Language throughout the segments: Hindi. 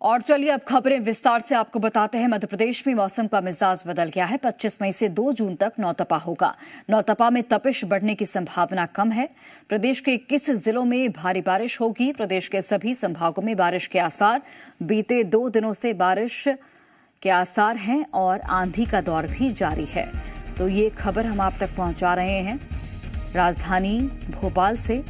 और चलिए अब खबरें विस्तार से आपको बताते हैं। मध्य प्रदेश में मौसम का मिजाज बदल गया है। 25 मई से 2 जून तक नौतपा होगा। नौतपा में तपिश बढ़ने की संभावना कम है। प्रदेश के 21 जिलों में भारी बारिश होगी। प्रदेश के सभी संभागों में बारिश के आसार। बीते 2 दिनों से बारिश के आसार हैं और आंधी का दौर भी जारी है। तो ये खबर हम आप तक पहुंचा रहे हैं राजधानी भोपाल से।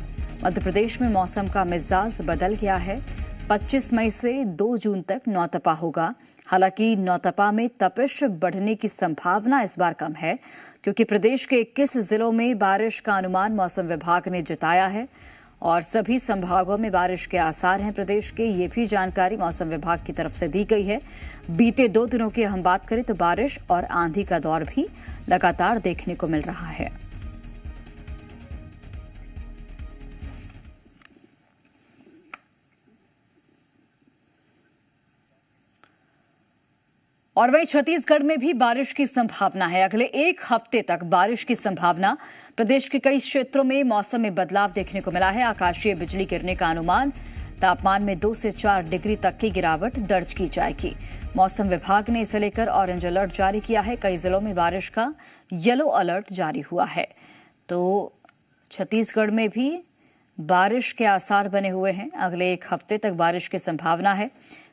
मध्य प्रदेश में मौसम का मिजाज बदल गया है। 25 मई से 2 जून तक नौतपा होगा। हालांकि नौतपा में तपिश बढ़ने की संभावना इस बार कम है, क्योंकि प्रदेश के 21 जिलों में बारिश का अनुमान मौसम विभाग ने जताया है और सभी संभागों में बारिश के आसार हैं। प्रदेश के ये भी जानकारी मौसम विभाग की तरफ से दी गई है। बीते 2 दिनों की हम बात करें तो बारिश और आंधी का दौर भी लगातार देखने को मिल रहा है। और वहीं छत्तीसगढ़ में भी बारिश की संभावना है। अगले 1 हफ्ते तक बारिश की संभावना। प्रदेश के कई क्षेत्रों में मौसम में बदलाव देखने को मिला है। आकाशीय बिजली गिरने का अनुमान। तापमान में 2 से 4 डिग्री तक की गिरावट दर्ज की जाएगी। मौसम विभाग ने इसे लेकर ऑरेंज अलर्ट जारी किया है। कई जिलों में बारिश का येलो अलर्ट जारी हुआ है। तो छत्तीसगढ़ में भी बारिश के आसार बने हुए हैं। अगले 1 हफ्ते तक बारिश की संभावना है।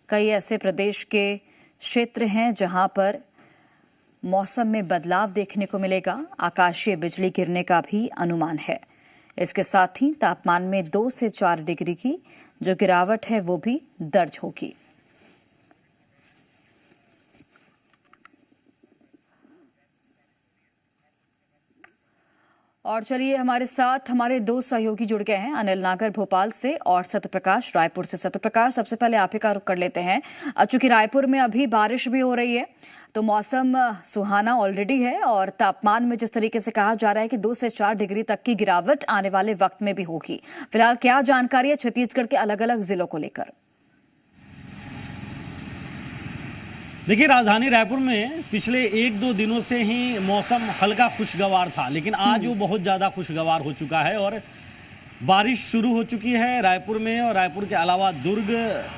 कई ऐसे प्रदेश के क्षेत्र हैं जहां पर मौसम में बदलाव देखने को मिलेगा। आकाशीय बिजली गिरने का भी अनुमान है। इसके साथ ही तापमान में 2 से 4 डिग्री की जो गिरावट है वो भी दर्ज होगी। और चलिए हमारे साथ हमारे 2 सहयोगी जुड़ गए हैं, अनिल नागर भोपाल से और सत्यप्रकाश रायपुर से। सत्यप्रकाश, सबसे पहले आप ही का रुख कर लेते हैं। चूंकि रायपुर में अभी बारिश भी हो रही है तो मौसम सुहाना ऑलरेडी है और तापमान में जिस तरीके से कहा जा रहा है कि 2 से 4 डिग्री तक की गिरावट आने वाले वक्त में भी होगी। फिलहाल क्या जानकारी है छत्तीसगढ़ के अलग अलग जिलों को लेकर? देखिए, राजधानी रायपुर में पिछले 1-2 दिनों से ही मौसम हल्का खुशगवार था, लेकिन आज वो बहुत ज़्यादा खुशगवार हो चुका है और बारिश शुरू हो चुकी है रायपुर में। और रायपुर के अलावा दुर्ग,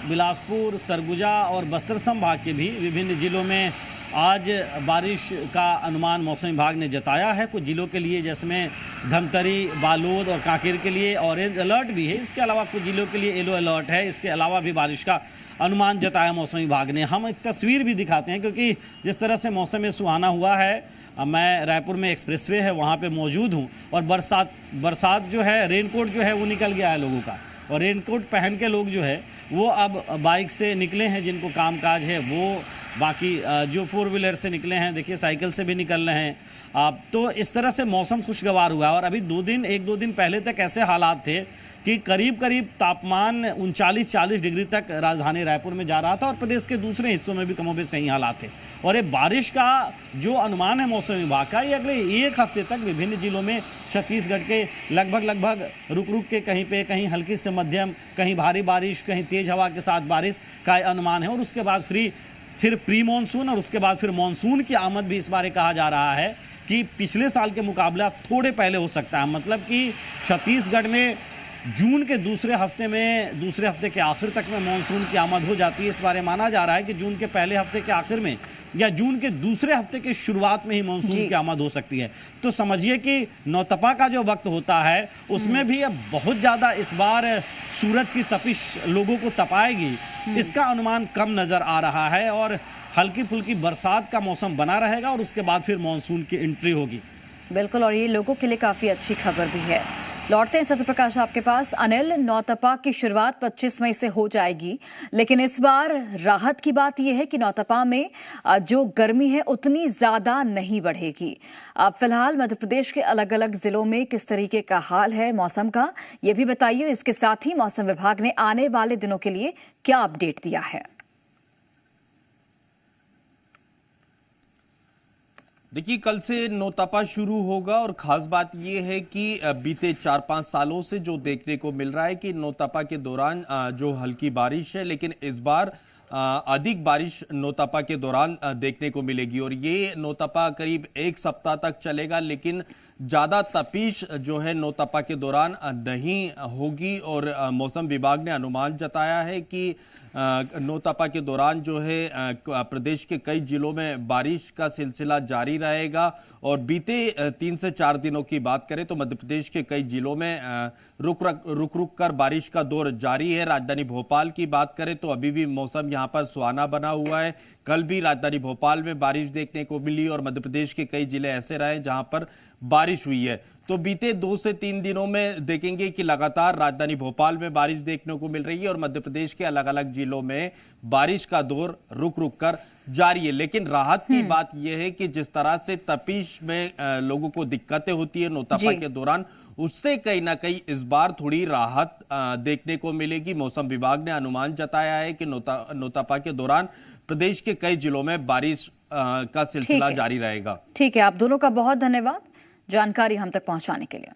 बिलासपुर, सरगुजा और बस्तर संभाग के भी विभिन्न जिलों में आज बारिश का अनुमान मौसम विभाग ने जताया है। कुछ जिलों के लिए जिसमें धमतरी, बालोद और कांकेर के लिए ऑरेंज अलर्ट भी है। इसके अलावा कुछ जिलों के लिए येलो अलर्ट है। इसके अलावा भी बारिश का अनुमान जताया मौसम विभाग ने। हम एक तस्वीर भी दिखाते हैं, क्योंकि जिस तरह से मौसम में सुहाना हुआ है। मैं रायपुर में एक्सप्रेसवे है वहाँ पे मौजूद हूँ और बरसात जो है, रेनकोट जो है वो निकल गया है लोगों का। और रेनकोट पहन के लोग जो है वो अब बाइक से निकले हैं, जिनको कामकाज है वो। बाकी जो 4 व्हीलर से निकले हैं, देखिए साइकिल से भी निकल रहे हैं। तो इस तरह से मौसम खुशगवार हुआ है। और अभी 1-2 दिन पहले तक ऐसे हालात थे कि करीब तापमान 39-40 डिग्री तक राजधानी रायपुर में जा रहा था और प्रदेश के दूसरे हिस्सों में भी कमोबेश सही हालात थे। और ये बारिश का जो अनुमान है मौसम विभाग का, ये अगले 1 हफ्ते तक विभिन्न जिलों में छत्तीसगढ़ के लगभग रुक के कहीं हल्की से मध्यम, कहीं भारी बारिश, कहीं तेज हवा के साथ बारिश का अनुमान है। और उसके बाद फिर प्री मानसून और उसके बाद फिर मानसून की आमद भी इस बार कहा जा रहा है कि पिछले साल के मुकाबला थोड़े पहले हो सकता है। मतलब कि छत्तीसगढ़ में जून के दूसरे हफ्ते के आखिर तक में मानसून की आमद हो जाती है। इस बारे माना जा रहा है कि जून के पहले हफ्ते के आखिर में या जून के दूसरे हफ्ते के शुरुआत में ही मानसून की आमद हो सकती है। तो समझिए कि नौतपा का जो वक्त होता है उसमें भी अब बहुत ज़्यादा इस बार सूरज की तपिश लोगों को तपाएगी, इसका अनुमान कम नज़र आ रहा है। और हल्की फुल्की बरसात का मौसम बना रहेगा और उसके बाद फिर मानसून की एंट्री होगी। बिल्कुल, और ये लोगों के लिए काफ़ी अच्छी खबर भी है। लौटते हैं सत्यप्रकाश आपके पास। अनिल, नौतपा की शुरुआत 25 मई से हो जाएगी, लेकिन इस बार राहत की बात यह है कि नौतपा में जो गर्मी है उतनी ज्यादा नहीं बढ़ेगी। अब फिलहाल मध्य प्रदेश के अलग अलग जिलों में किस तरीके का हाल है मौसम का, ये भी बताइए। इसके साथ ही मौसम विभाग ने आने वाले दिनों के लिए क्या अपडेट दिया है? देखिए, कल से नौतपा शुरू होगा और खास बात यह है कि बीते 4-5 सालों से जो देखने को मिल रहा है कि नौतपा के दौरान जो हल्की बारिश है, लेकिन इस बार अधिक बारिश नौतपा के दौरान देखने को मिलेगी और ये नौतपा करीब एक सप्ताह तक चलेगा, लेकिन ज़्यादा तपिश जो है नौतपा के दौरान नहीं होगी। और मौसम विभाग ने अनुमान जताया है कि नौतपा के दौरान जो है प्रदेश के कई जिलों में बारिश का सिलसिला जारी रहेगा। और बीते 3 से 4 दिनों की बात करें तो मध्य प्रदेश के कई जिलों में रुक कर बारिश का दौर जारी है। राजधानी भोपाल की बात करें तो अभी भी मौसम यहाँ पर सुहाना बना हुआ है। कल भी राजधानी भोपाल में बारिश देखने को मिली और मध्य प्रदेश के कई जिले ऐसे रहे जहां पर बारिश हुई है। तो बीते 2 से 3 दिनों में देखेंगे कि लगातार राजधानी भोपाल में बारिश देखने को मिल रही है और मध्य प्रदेश के अलग अलग जिलों में बारिश का दौर रुक कर जारी है। लेकिन राहत की बात यह है कि जिस तरह से तपिश में लोगों को दिक्कतें होती है नौतपा के दौरान, उससे कहीं ना कहीं इस बार थोड़ी राहत देखने को मिलेगी। मौसम विभाग ने अनुमान जताया है कि नौतपा के दौरान प्रदेश के कई जिलों में बारिश का सिलसिला जारी रहेगा। ठीक है, आप दोनों का बहुत धन्यवाद जानकारी हम तक पहुंचाने के लिए।